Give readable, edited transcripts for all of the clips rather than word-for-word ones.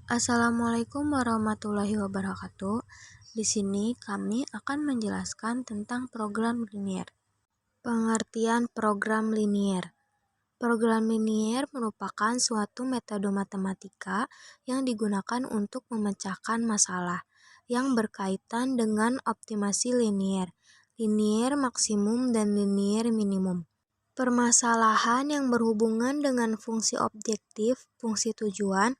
Assalamualaikum warahmatullahi wabarakatuh. Di sini kami akan menjelaskan tentang program linier. Pengertian program linier. Program linier merupakan suatu metode matematika yang digunakan untuk memecahkan masalah yang berkaitan dengan optimasi linier, linier maksimum dan linier minimum. Permasalahan yang berhubungan dengan fungsi objektif, fungsi tujuan,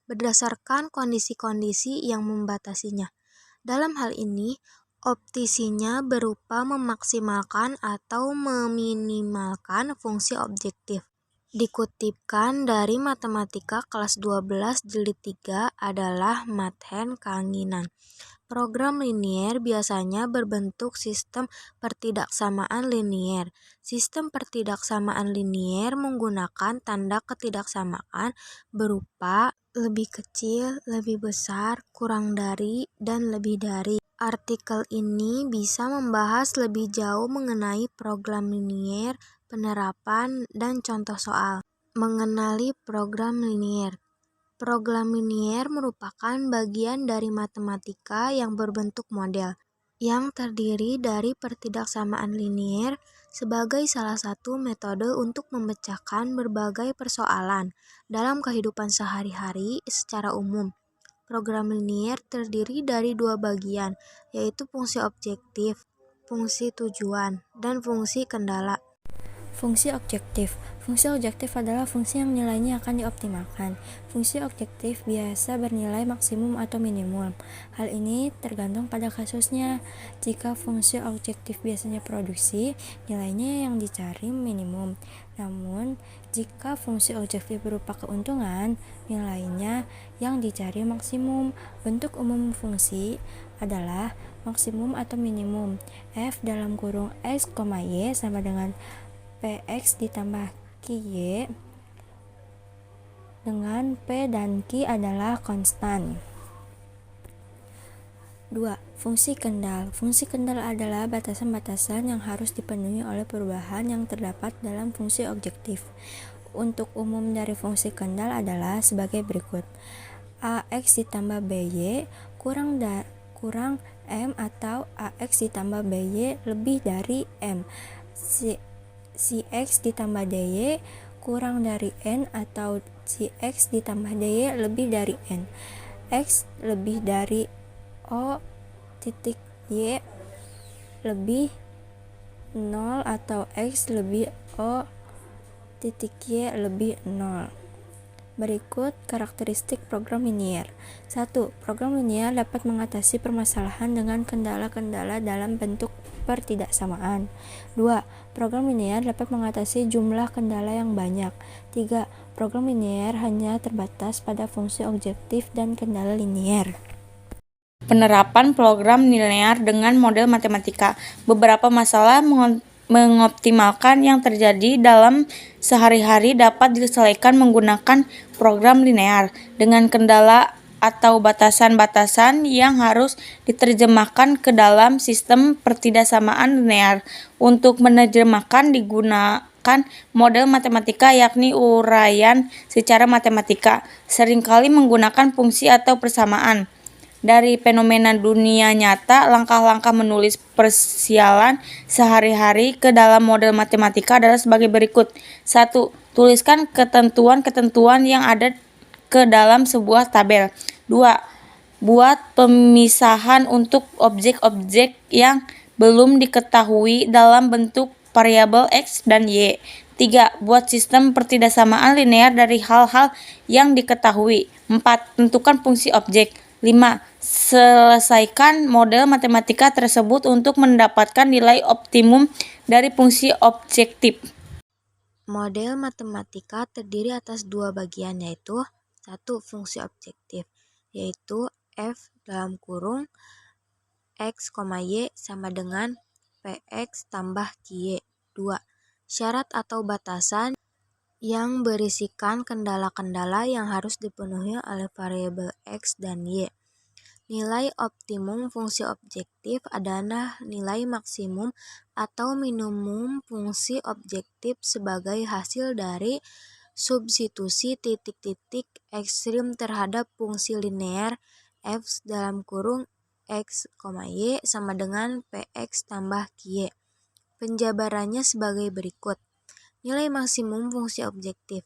berdasarkan kondisi-kondisi yang membatasinya. Dalam hal ini, optisinya berupa memaksimalkan atau meminimalkan fungsi objektif. Dikutipkan dari Matematika kelas 12 jilid 3 adalah Mathen Kanginan. Program linier biasanya berbentuk sistem pertidaksamaan linier. Sistem pertidaksamaan linier menggunakan tanda ketidaksamaan berupa lebih kecil, lebih besar, kurang dari, dan lebih dari. Artikel ini bisa membahas lebih jauh mengenai program linier, penerapan, dan contoh soal. Mengenali program linier. Program linier merupakan bagian dari matematika yang berbentuk model, yang terdiri dari pertidaksamaan linier sebagai salah satu metode untuk memecahkan berbagai persoalan dalam kehidupan sehari-hari secara umum. Program linier terdiri dari dua bagian, yaitu fungsi objektif, fungsi tujuan, dan fungsi kendala. Fungsi objektif. Fungsi objektif adalah fungsi yang nilainya akan dioptimalkan. Fungsi objektif biasa bernilai maksimum atau minimum. Hal ini tergantung pada kasusnya. Jika fungsi objektif biasanya produksi, nilainya yang dicari minimum. Namun, jika fungsi objektif berupa keuntungan, nilainya yang dicari maksimum. Bentuk umum fungsi adalah maksimum atau minimum. F dalam kurung X, Y sama dengan Px ditambah Qy dengan P dan Q adalah konstan. 2. Fungsi kendal. Fungsi kendal adalah batasan-batasan yang harus dipenuhi oleh perubahan yang terdapat dalam fungsi objektif. Untuk umum dari fungsi kendal adalah sebagai berikut. Ax ditambah By kurang M atau Ax ditambah By lebih dari M. Si X ditambah Dy kurang dari N atau si X ditambah Dy lebih dari N. X lebih dari O titik Y lebih 0 atau X lebih O titik Y lebih 0. Berikut karakteristik program linier. 1. Program linier dapat mengatasi permasalahan dengan kendala-kendala dalam bentuk pertidaksamaan. 2. Program linier dapat mengatasi jumlah kendala yang banyak. 3. Program linier hanya terbatas pada fungsi objektif dan kendala linier. Penerapan program linear dengan model matematika. Beberapa masalah mengoptimalkan yang terjadi dalam sehari-hari dapat diselesaikan menggunakan program linear dengan kendala atau batasan-batasan yang harus diterjemahkan ke dalam sistem pertidaksamaan linear. Untuk menerjemahkan digunakan model matematika yakni uraian secara matematika, seringkali menggunakan fungsi atau persamaan. Dari fenomena dunia nyata, langkah-langkah menulis persialan sehari-hari ke dalam model matematika adalah sebagai berikut. 1. Tuliskan ketentuan-ketentuan yang ada ke dalam sebuah tabel. 2. Buat pemisahan untuk objek-objek yang belum diketahui dalam bentuk variabel X dan Y. 3. Buat sistem pertidaksamaan linear dari hal-hal yang diketahui. 4. Tentukan fungsi objek. 5. Selesaikan model matematika tersebut untuk mendapatkan nilai optimum dari fungsi objektif. Model matematika terdiri atas dua bagian, yaitu 1. Fungsi objektif, yaitu f dalam kurung x, y sama dengan px tambah ky. 2. Syarat atau batasan yang berisikan kendala-kendala yang harus dipenuhi oleh variabel x dan y. Nilai optimum fungsi objektif adalah nilai maksimum atau minimum fungsi objektif sebagai hasil dari substitusi titik-titik ekstrim terhadap fungsi linear f dalam kurung x, y sama dengan px tambah ky. Penjabarannya sebagai berikut. Nilai maksimum fungsi objektif.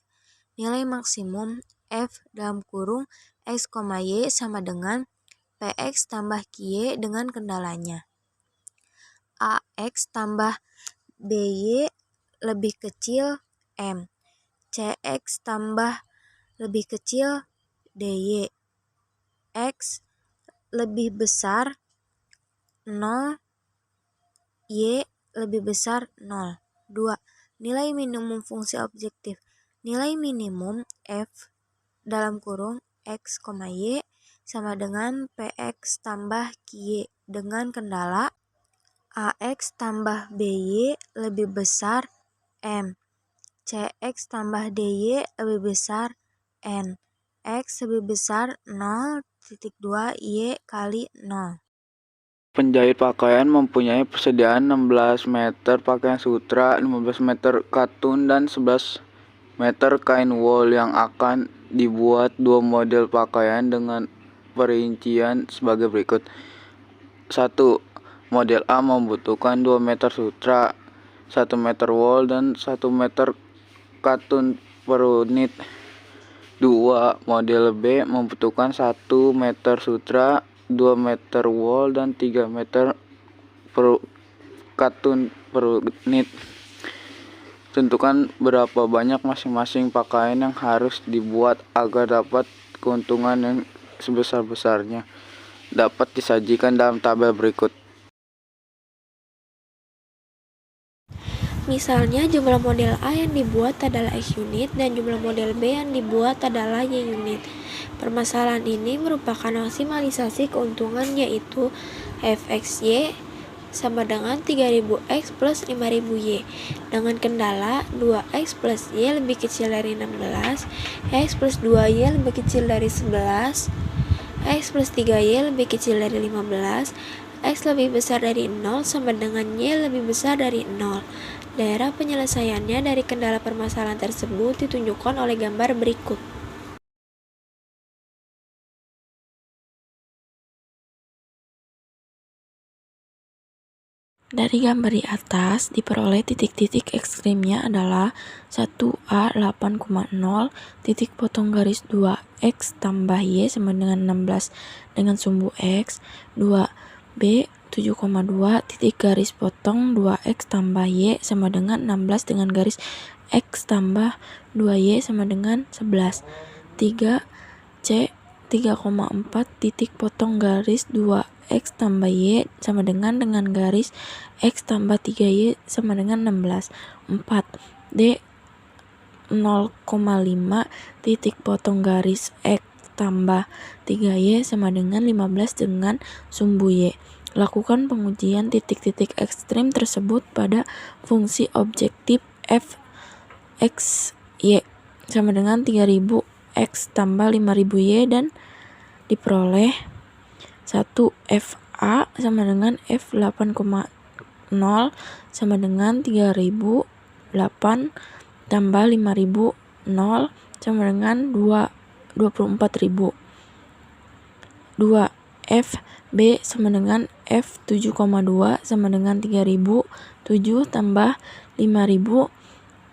Nilai maksimum f dalam kurung x, y sama dengan px tambah ky dengan kendalanya. Ax tambah by lebih kecil m. Cx tambah lebih kecil dy. X lebih besar 0, y lebih besar 0. 2. Nilai minimum fungsi objektif. Nilai minimum f dalam kurung x, y sama dengan px tambah ky dengan kendala ax tambah by lebih besar m. Cx tambah dy lebih besar n. X lebih besar 0,2 y kali 0. Penjahit pakaian mempunyai persediaan 16 meter pakaian sutra, 15 meter katun, dan 11 meter kain wol yang akan dibuat 2 model pakaian dengan perincian sebagai berikut. 1. Model A membutuhkan 2 meter sutra, 1 meter wol, dan 1 meter katun per unit. 2. Model B membutuhkan 1 meter sutra, 2 meter wol, dan 3 meter per katun per unit. Tentukan berapa banyak masing-masing pakaian yang harus dibuat agar dapat keuntungan yang sebesar-besarnya. Dapat disajikan dalam tabel berikut. Misalnya jumlah model A yang dibuat adalah X unit dan jumlah model B yang dibuat adalah Y unit. Permasalahan ini merupakan maksimalisasi keuntungan yaitu Fxy sama dengan 3000X plus 5000Y dengan kendala 2X plus Y lebih kecil dari 16, X plus 2Y lebih kecil dari 11, X plus 3Y lebih kecil dari 15, X lebih besar dari 0 sama dengan Y lebih besar dari 0. Daerah penyelesaiannya dari kendala permasalahan tersebut ditunjukkan oleh gambar berikut. Dari gambar di atas diperoleh titik-titik ekstrimnya adalah 1A 8,0, titik potong garis 2X tambah Y sama dengan 16 dengan sumbu X, 2B 7,2, titik garis potong 2X tambah Y sama dengan 16 dengan garis X tambah 2Y sama dengan 11. 3C 3,4, titik potong garis 2X tambah Y sama dengan garis X tambah 3Y sama dengan 16. 4D 0,5, titik potong garis X tambah 3Y sama dengan 15 dengan sumbu Y. Lakukan pengujian titik-titik ekstrim tersebut pada fungsi objektif f x y sama dengan 3000 x tambah 5000y dan diperoleh 1 fa sama dengan f 8,0 sama dengan 3008 tambah 5000 0 sama dengan 24.000. 2 f B sama dengan F 7,2 sama dengan 3000, 7 tambah 5000,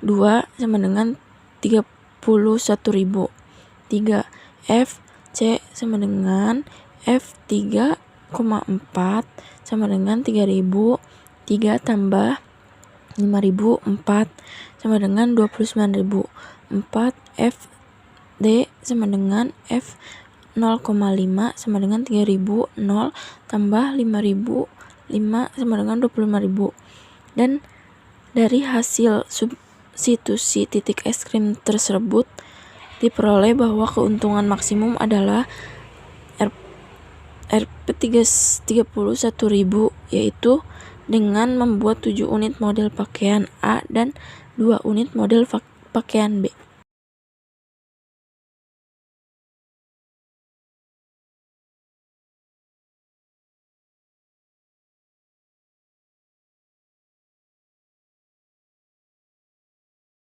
2 sama dengan 31.000. 3 F C sama dengan F 3,4 sama dengan 3000, 3 tambah 5000, 4 sama dengan 29.000. 4 F D sama dengan F 0,5 sama dengan 3000, 0 tambah 5000, 5 sama dengan 25.000. Dan dari hasil substitusi titik ekstrim tersebut diperoleh bahwa keuntungan maksimum adalah Rp 31.000 yaitu dengan membuat 7 unit model pakaian A dan 2 unit model pakaian B.